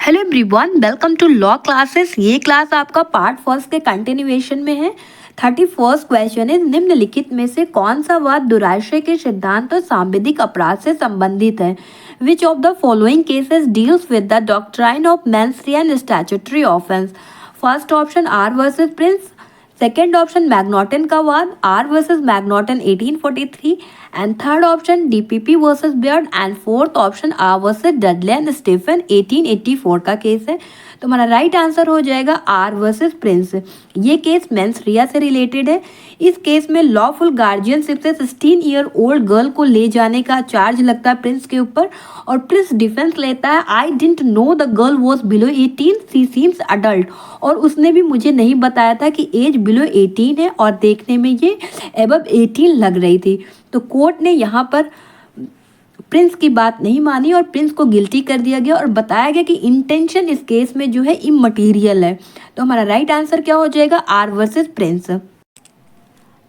Hello everyone, welcome to law classes. ये class आपका part first के कंटिन्यूएशन में है। 31st क्वेश्चन है, निम्नलिखित में से कौन सा वाद दुराश्रय के सिद्धांत और सांविधिक अपराध से संबंधित है? Which of the following cases deals with the doctrine of mens rea and statutory offence? First option R versus Prince, second option McNaughton का वाद R versus McNaughton 1843 and third option DPP versus Beard and fourth option R versus Dudley and Stephen 1884 का case है। तो हमारा right answer हो जाएगा are versus Prince. ये case mains रिया से रिलेटेड है। इस केस में लॉफुल गार्जियनशिप से 16 ईयर ओल्ड गर्ल को ले जाने का चार्ज लगता है प्रिंस के ऊपर और प्रिंस डिफेंस लेता है, I didn't know the girl was below 18, she seems adult. और उसने भी मुझे नहीं बताया था कि एज बिलो 18 है और देखने में ये एबव 18 लग रही थी। तो कोर्ट ने यहाँ पर प्रिंस की बात नहीं मानी और प्रिंस को गिल्टी कर दिया गया और बताया गया कि इंटेंशन इस केस में जो है इमटेरियल है। तो हमारा राइट आंसर क्या हो जाएगा? Are versus Prince.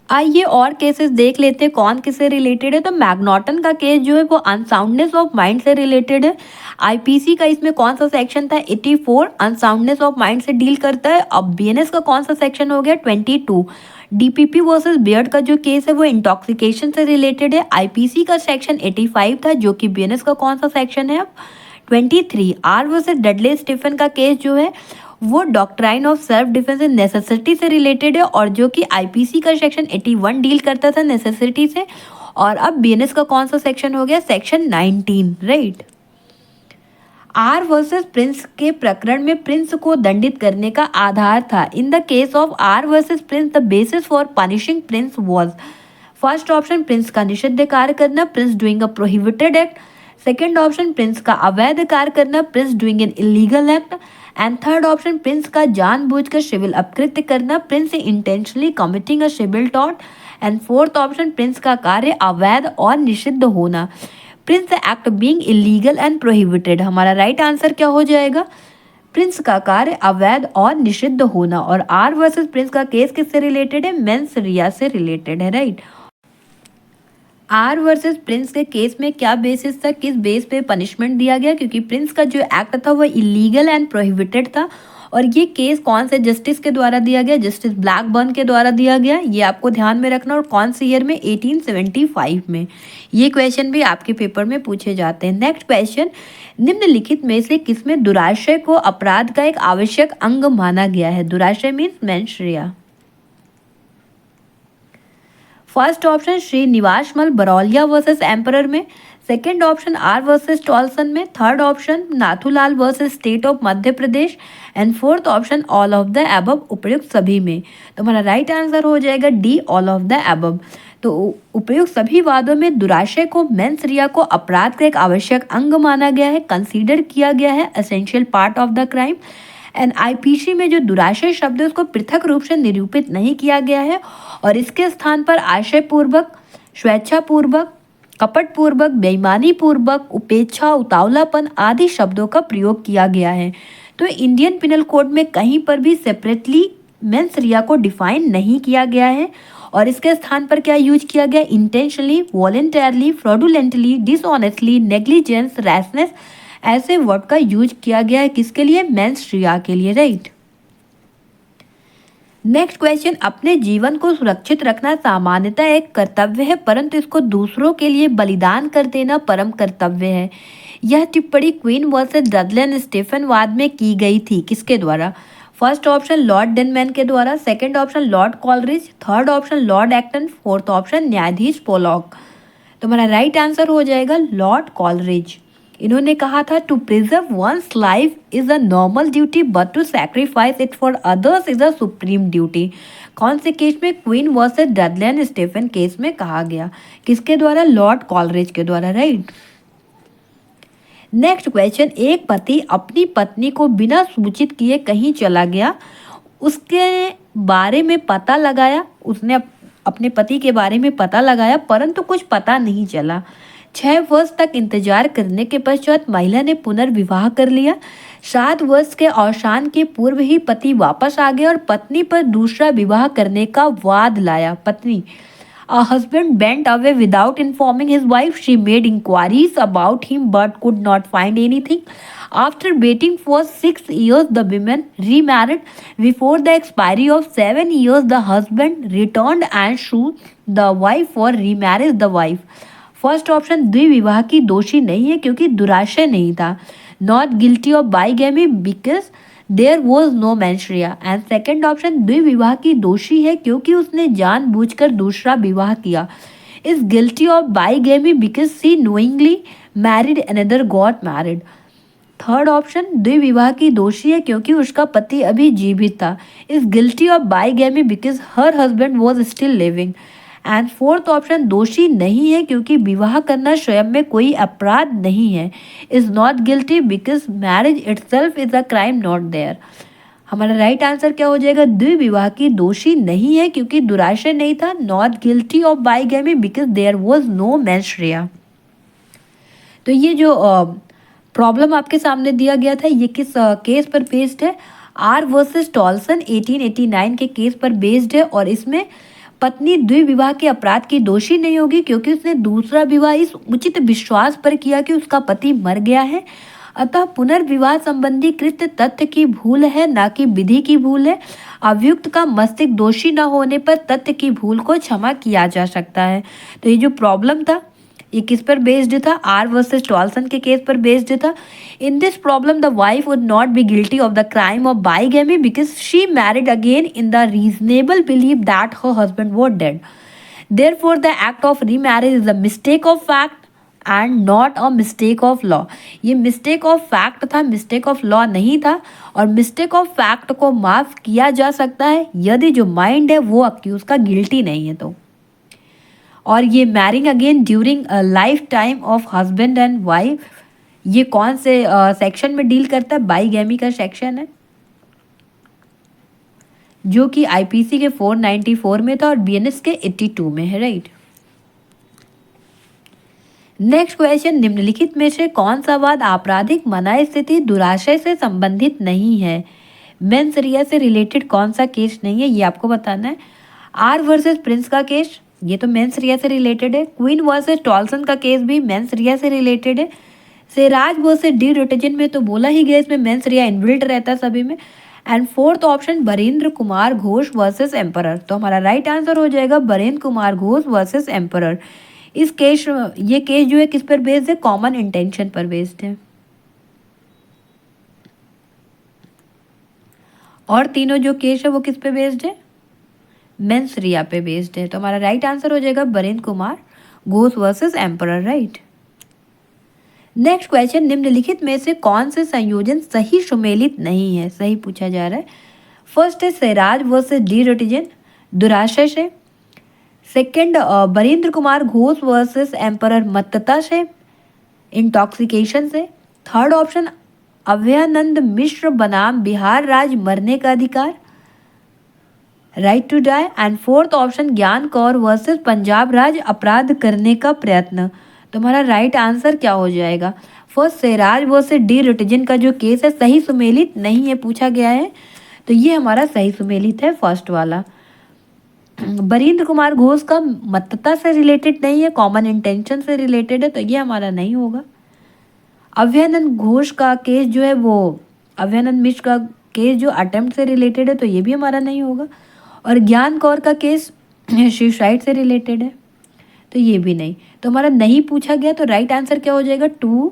आइए और केसेस देख लेते हैं कौन किससे रिलेटेड है। तो मैग्नॉटन का केस जो है वो अनसाउंडनेस ऑफ माइंड से रिलेटेड है। आईपीसी का इसमें कौन सा सेक्शन था? 84 अनसाउंडनेस ऑफ माइंड से डील करता है। अब बीएनएस का कौन सा सेक्शन हो गया? 22। डीपीपी वर्सेस बियर्ड का जो केस है वो इंटॉक्सिकेशन से रिलेटेड है। आईपीसी का सेक्शन 85 था, जो कि बीएनएस का कौन सा सेक्शन है? अब 23। आर वर्सेस डडले स्टीफन का केस जो है वो doctrine of self defence and necessity से रिलेटेड है और जो कि आईपीसी का सेक्शन 81 डील करता था नेसेसिटी से। और अब बीएनएस का कौन सा सेक्शन हो गया? Section 19, right. Are versus Prince के प्रकरण में प्रिंस को दंडित करने का आधार था। In the case of R versus Prince the basis for punishing Prince was first option Prince का निषिद्ध कार्य करना, Prince doing a prohibited act. Second option Prince का अवैध कार्य करना, Prince doing an illegal act. And third option Prince का जानबूझकर सिविल अपकृत्य करना, Prince intentionally committing a civil tort. And fourth option Prince का कार्य अवैध और निषिद्ध होना, Prince act being illegal and prohibited. हमारा राइट आंसर क्या हो जाएगा? प्रिंस का कार्य अवैध और निषिद्ध होना। और आर वर्सेस प्रिंस का केस किससे रिलेटेड है? मेंस रिया से रिलेटेड है, राइट। आर वर्सेस प्रिंस के केस में क्या बेसिस था, किस बेस पे पनिशमेंट दिया गया? क्योंकि प्रिंस का जो एक्ट था वो इलीगल एंड प्रोहिबिटेड था। और ये केस कौन से जस्टिस के द्वारा दिया गया? जस्टिस ब्लैकबर्न के द्वारा दिया गया। ये आपको ध्यान में रखना। और कौन से ईयर में? 1875 में। ये क्वेश्चन भी आपके पेपर में पूछे जाते हैं। नेक्स्ट क्वेश्चन, निम्नलिखित में से किसमें दुराश्रय को अपराध का एक आवश्यक अंग माना गया है? दुराश्रय means mens rea. First option Srinivasmal Barolia versus emperor में। Second option R versus Tolson में। Third option Nathulal versus state of Madhya Pradesh. And fourth option all of the above, उपयुक्त सभी में। तो हमारा राइट आंसर हो जाएगा D, all of the above. तो उपयुक्त सभी वादों में दुराश्रय को मेंस रिया को अपराध का एक आवश्यक अंग माना गया है, कंसीडर किया गया है essential part of the crime. And IPC में जो दुराश्रय शब्द है उसको पृथक रूप से निरूपित नहीं किया गया है और इसके स्थान पर आशयपूर्वक, स्वेच्छापूर्वक, कपटपूर्वक, बेईमानी पूर्वक, उपेक्षा, उतावलापन आदि शब्दों का प्रयोग किया गया है। तो इंडियन पिनल कोड में कहीं पर भी सेपरेटली मेंस रिया को डिफाइन नहीं किया गया है और इसके स्थान पर क्या यूज किया गया? Intentionally, voluntarily, fraudulently, dishonestly, negligence, rashness, ऐसे वर्ड का यूज किया गया है। किसके लिए? मेंस रिया के लिए, राइट। नेक्स्ट क्वेश्चन, अपने जीवन को सुरक्षित रखना सामान्यतः एक कर्तव्य है, परंतु इसको दूसरों के लिए बलिदान कर देना परम कर्तव्य है। यह टिप्पणी Queen versus Dudley and Stephen वाद में की गई थी। किसके द्वारा? फर्स्ट ऑप्शन लॉर्ड डेनमैन के द्वारा, second option Lord Coleridge, third option Lord Acton, fourth option न्यायाधीश पोलॉक। तो हमारा राइट आंसर हो जाएगा लॉर्ड कॉलरिज। इन्होंने कहा था to preserve one's life is a normal duty but to sacrifice it for others is a supreme duty. कौन से केस में? Queen versus Dudley and Stephen case में कहा गया। किसके द्वारा? लॉर्ड कॉलरिज के द्वारा, राइट। नेक्स्ट क्वेश्चन, एक पति अपनी पत्नी को बिना सूचित किए कहीं चला गया, उसके बारे में पता लगाया, उसने अपने पति के बारे में पता लगाया परंतु कुछ पता नहीं चला। 6 वर्ष तक इंतजार करने के पश्चात महिला ने पुनर्विवाह कर लिया। 7 वर्ष के अवसान के पूर्व ही पति वापस आ गया और पत्नी पर दूसरा विवाह करने का वाद लाया। पत्नी A husband went away without informing his wife. She made inquiries about him but could not find anything. After waiting for 6 years, the women remarried. Before the expiry of 7 years, the husband returned and sued the wife for remarriage. The wife, first option, द्विविवाह की दोषी नहीं है क्योंकि दुराशय नहीं था. Not guilty of bigamy because there was no mens rea. And second option, द्विविवाह की दोषी है क्योंकि उसने जानबूझकर दूसरा विवाह किया. Is guilty of bigamy because she knowingly married another got married. Third option, द्विविवाह की दोषी है क्योंकि उसका पति अभी जीवित था. Is guilty of bigamy because her husband was still living. And fourth option, दोषी नहीं है क्योंकि विवाह करना स्वयं में कोई अपराध नहीं है. Is not guilty because marriage itself is a crime not there. हमारा राइट आंसर क्या हो जाएगा? द्विविवाह की दोषी नहीं है क्योंकि दुराशय नहीं था. Not guilty of bigamy because there was no mens rea. तो ये जो प्रॉब्लम आपके सामने दिया गया था, ये किस केस पर बेस्ड है? आर वर्सेस टॉल्सन 1889 के केस पर बेस्ड है. और इसमें पत्नी द्विविवाह के अपराध की दोषी नहीं होगी क्योंकि उसने दूसरा विवाह इस उचित विश्वास पर किया कि उसका पति मर गया है. अतः पुनर्विवाह संबंधी कृत्य तथ्य की भूल है, ना कि विधि की भूल है. अभियुक्त का मस्तिष्क दोषी न होने पर तथ्य की भूल को क्षमा किया जा सकता है. तो ये जो प्रॉब्लम था, ये किस पर बेस्ड था? आर वर्सेस टॉल्सन के केस पर बेस्ड था. In this problem the wife would not be guilty of the crime of bigamy because she married again in the reasonable believe that her husband was dead. Therefore the act of remarriage is a mistake of fact and not a mistake of law. ये mistake of fact था, mistake of law नहीं था. और mistake of fact को माफ किया जा सकता है यदि जो माइंड है वो अक्यूज का गिल्टी नहीं है तो. और ये marrying again during life time of husband and wife, ये कौन से सेक्शन में डील करता है? बाइगेमी का सेक्शन है जो कि आईपीसी के 494 में था और बीएनएस के 82 में है. राइट. नेक्स्ट क्वेश्चन, निम्नलिखित में से कौन सा वाद आपराधिक मनाई स्थिति दुराशय से संबंधित नहीं है? मेंस रिया से रिलेटेड कौन सा केस नहीं है, ये आपको बताना है. आर वर्सेस प्रिंस का केस, ये तो मेंस रिया से रिलेटेड है. क्वीन वर्सेस टॉल्सन का केस भी मेंस रिया से रिलेटेड है. सिराज वर्सेस डी रोटेजन में तो बोला ही गया, इसमें मेंस रिया इनबिल्ट रहता है सभी में. And fourth option, Barendra Kumar Ghosh versus emperor. तो हमारा राइट आंसर हो जाएगा बरेंद्र कुमार घोष वर्सेस एम्परर. इस केस, ये केस जो है किस पर बेस्ड है? कॉमन इंटेंशन पर बेस्ड है. और तीनों जो केस है वो किस पे बेस्ड है? मेंस रिया पे बेस्ड है. तो हमारा राइट आंसर हो जाएगा Barendra Kumar Ghosh versus emperor. Right. Next question, निम्नलिखित में से कौन से संयोजन सही सुमेलित नहीं है? सही पूछा जा रहा है. फर्स्ट है सिराज वर्सेस डी रोटेजन, दुराशय से. Second, Barendra Kumar Ghosh versus emperor, मत्तता से, इंटॉक्सिकेशन से. थर्ड ऑप्शन, अभयानंद मिश्र बनाम बिहार राज्य मरने का अधिकार, right to die. And fourth option, Gian Kaur versus Punjab राज्य अपराध करने का प्रयत्न. तो हमारा राइट आंसर क्या हो जाएगा? फर्स्ट, सिराज वर्सेस डी रोटेजन का जो केस है सही सुमेलित नहीं है पूछा गया है, तो ये हमारा सही सुमेलित है फर्स्ट वाला. बरेंद्र कुमार घोष का मत्तता से रिलेटेड नहीं है, कॉमन इंटेंशन से रिलेटेड है, तो ये हमारा नहीं होगा. अभयानंद घोष का केस जो है वो, अभयानंद मिश्र का केस जो अटेम्प्ट से रिलेटेड है, तो ये भी हमारा नहीं होगा. और ज्ञान कौर का केस सुसाइड से रिलेटेड है, तो ये भी नहीं. तो हमारा नहीं पूछा गया, तो राइट आंसर क्या हो जाएगा? 2,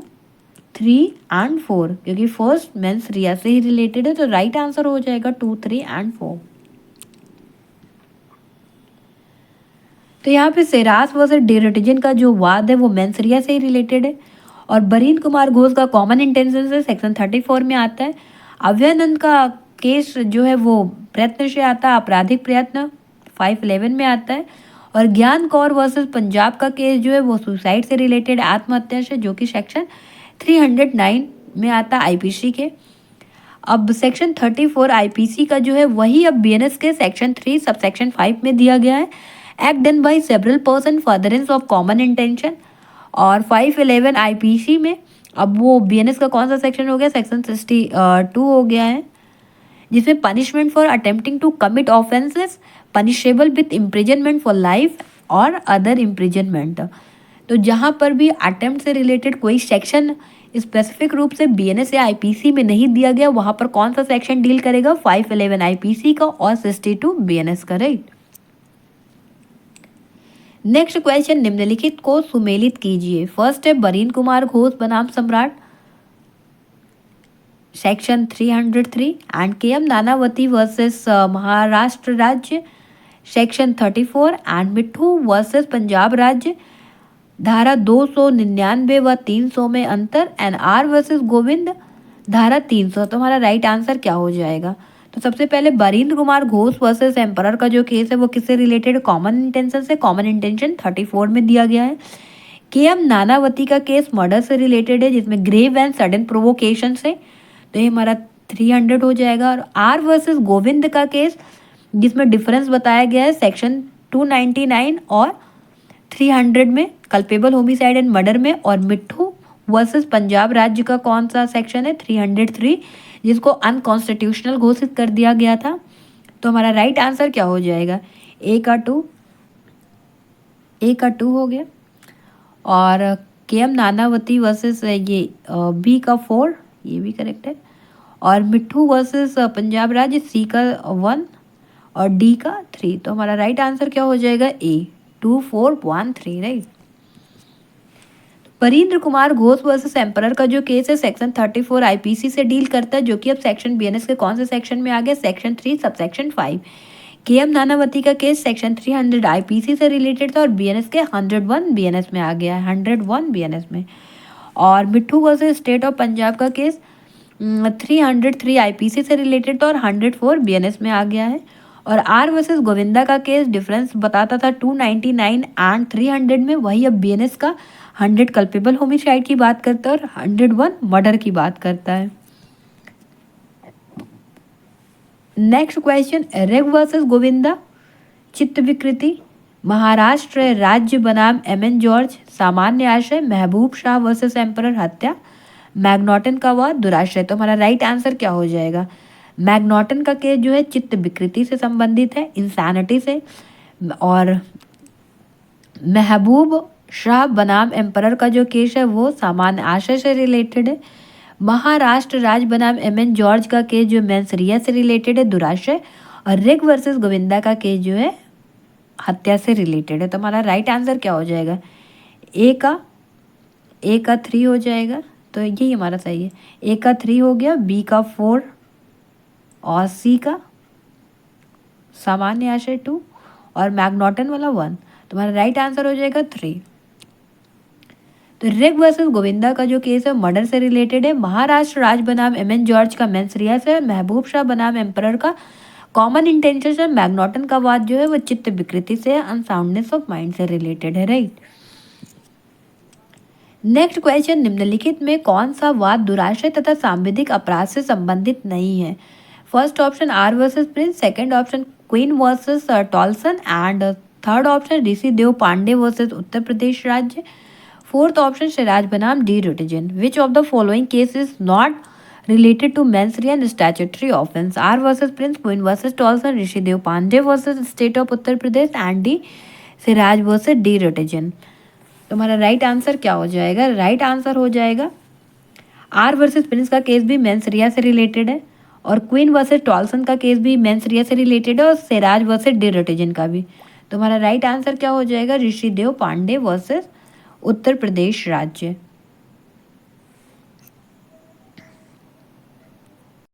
3 एंड 4, क्योंकि फर्स्ट मेंस रिया से ही रिलेटेड है, तो राइट आंसर हो जाएगा 2, 3 एंड 4. तो यहाँ पे सिराज वर्सेस डी रोटेजन का जो वाद है वो मेंस रिया से ही रिलेटेड है. और बरेंद्र कुमार घोष का कॉमन इंटेंशन से सेक्शन 34 में आता है. अभयानंद का केस जो है वो प्रयत्न से आता है, आपराधिक प्रयत्न 511 में आता है. और ज्ञान कौर वर्सेस पंजाब का केस जो है वो सुसाइड से रिलेटेड, आत्महत्या से, जो कि सेक्शन 309 में आता है आईपीसी के. अब सेक्शन 34 आईपीसी का जो है वही अब बीएनएस के सेक्शन 3 सब सेक्शन 5 में दिया गया है. Act done by several person, furtherance of common intention. और 511 आईपीसी में अब वो बीएनएस का कौन सा सेक्शन हो गया? सेक्शन 62 हो गया है, जिसमें punishment for attempting to commit offences punishable with imprisonment for life और अदर इम्प्रिजनमेंट। तो जहाँ पर भी अटेम्प्ट से रिलेटेड कोई सेक्शन स्पेसिफिक रूप से बीएनएस या आईपीसी में नहीं दिया गया, वहाँ पर कौन सा सेक्शन डील करेगा? 511 आईपीसी का और 62 बीएनएस का, राइट। नेक्स्ट क्वेश्चन, निम्नलिखित को सुमेलित कीजिए। फर्स्ट है बरीन कुमार घोष बनाम सम्राट, सेक्शन 303, एंड के एम नानावती वर्सेस महाराष्ट्र राज्य, section 34, and Mitthu versus Punjab राज्य, धारा 299 व 300 में अंतर, एंड आर वर्सेस गोविंद, धारा 300। तो हमारा राइट आंसर क्या हो जाएगा? तो सबसे पहले बरीन्द्र कुमार घोष वर्सेस एम्परर का जो केस है वो किससे रिलेटेड? कॉमन इंटेंशन से। कॉमन इंटेंशन 34 में दिया गया है। के एम नानावती का केस मर्डर से रिलेटेड है, जिसमें ग्रेव एंड सडन प्रोवोकेशन से, तो ये हमारा 300 हो जाएगा। और आर वर्सेस गोविंद का केस, जिसमें डिफरेंस बताया गया है सेक्शन 299 और 300 में, कल्पेबल होमिसाइड एंड मर्डर में। और मिट्ठू वर्सेस पंजाब राज्य का कौन सा सेक्शन है? 303, जिसको अनकॉन्स्टिट्यूशनल घोषित कर दिया गया था। तो हमारा राइट आंसर क्या हो जाएगा? ए का 2 हो गया। और के एम नानावती वर्सेस ये बी का 4, ये भी करेक्ट है। और मिट्ठू वर्सेस पंजाब राज्य, सी का 1 और डी का 3। तो हमारा राइट आंसर क्या हो जाएगा? A, 2 4 1 3, right. Barindra Kumar Ghosh versus emperor का जो केस है सेक्शन 34 आईपीसी से डील करता है, जो कि अब सेक्शन बीएनएस के कौन से सेक्शन में आ गया? Section 3 subsection 5। के एम नानावती का केस सेक्शन 300 आईपीसी से रिलेटेड था और बीएनएस के 101 बीएनएस में आ गया है, 101 बीएनएस में। और मिट्ठू वर्सेस स्टेट ऑफ पंजाब का केस 303 आईपीसी से रिलेटेड था और 104 बीएनएस में आ गया है। और आर वर्सेस गोविंदा का केस डिफरेंस बताता था 299 एंड 300 में, वही अब बीएनएस का 100 कल्पेबल होमिसाइड की बात करता है और 101 मर्डर की बात करता है। नेक्स्ट क्वेश्चन, रेग वर्सेस गोविंदा, चित्त विकृति, महाराष्ट्र राज्य बनाम एमएन जॉर्ज, सामान्य आशय, महबूब शाह वर्सेस एम्परर, हत्या, मैग्नॉटन का वाद, दुराश्रय। तो हमारा राइट आंसर क्या हो जाएगा? मैग्नॉटन का केस जो है चित्त विकृति से संबंधित है, इंसैनिटी से। और महबूब शाह बनाम एम्परर का जो केस है वो सामान्य आशय से रिलेटेड है। महाराष्ट्र राज्य बनाम एमएन जॉर्ज का केस जो मेंसरिया से रिलेटेड है, दुराशय। और रिग वर्सेस गोविंदा का केस जो है हत्या से रिलेटेड है। तो हमारा राइट आंसर क्या हो जाएगा? ए का 3 हो जाएगा, तो यही हमारा सही है। ए का 3 हो गया, बी का 4 और सी का सामान्य आशय 2 और मैग्नॉटन वाला 1। तो हमारा राइट आंसर हो जाएगा 3। तो रिग वर्सेस गोविंदा का जो केस है मर्डर से रिलेटेड है। महाराष्ट्र राज्य बनाम एमएन जॉर्ज का मेंसरिया से, महबूब शाह बनाम एम्परर का कॉमन इंटेंशन से, मैग्नॉटन का वाद जो है वो चित्त विकृति से, अनसाउंडनेस ऑफ माइंड से रिलेटेड है, राइट। नेक्स्ट क्वेश्चन, निम्नलिखित में कौन सा वाद दुराशय तथा सांविधिक अपराध से संबंधित नहीं है? First option R versus Prince, second option Queen versus Tolson, and third option Rishi Dev Pandey versus Uttar Pradesh राज्य, फोर्थ ऑप्शन सिराज बनाम De Rutzen. Which of the following case is not related to menstrual and statutory offense? R versus Prince, Queen versus Tolson, Rishi Dev Pandey versus state of Uttar Pradesh, and D Sherras versus De Rutzen. तो हमारा right answer क्या हो जाएगा? Right answer हो जाएगा are versus Prince का case भी mens rea से रिलेटेड है, और क्वीन वर्सेस टॉल्सन का केस भी मेंसरिया से रिलेटेड है, और सिराज वर्सेस डी रुटिजन का भी। तो हमारा राइट आंसर क्या हो जाएगा? ऋषि देव पांडे वर्सेस उत्तर प्रदेश राज्य।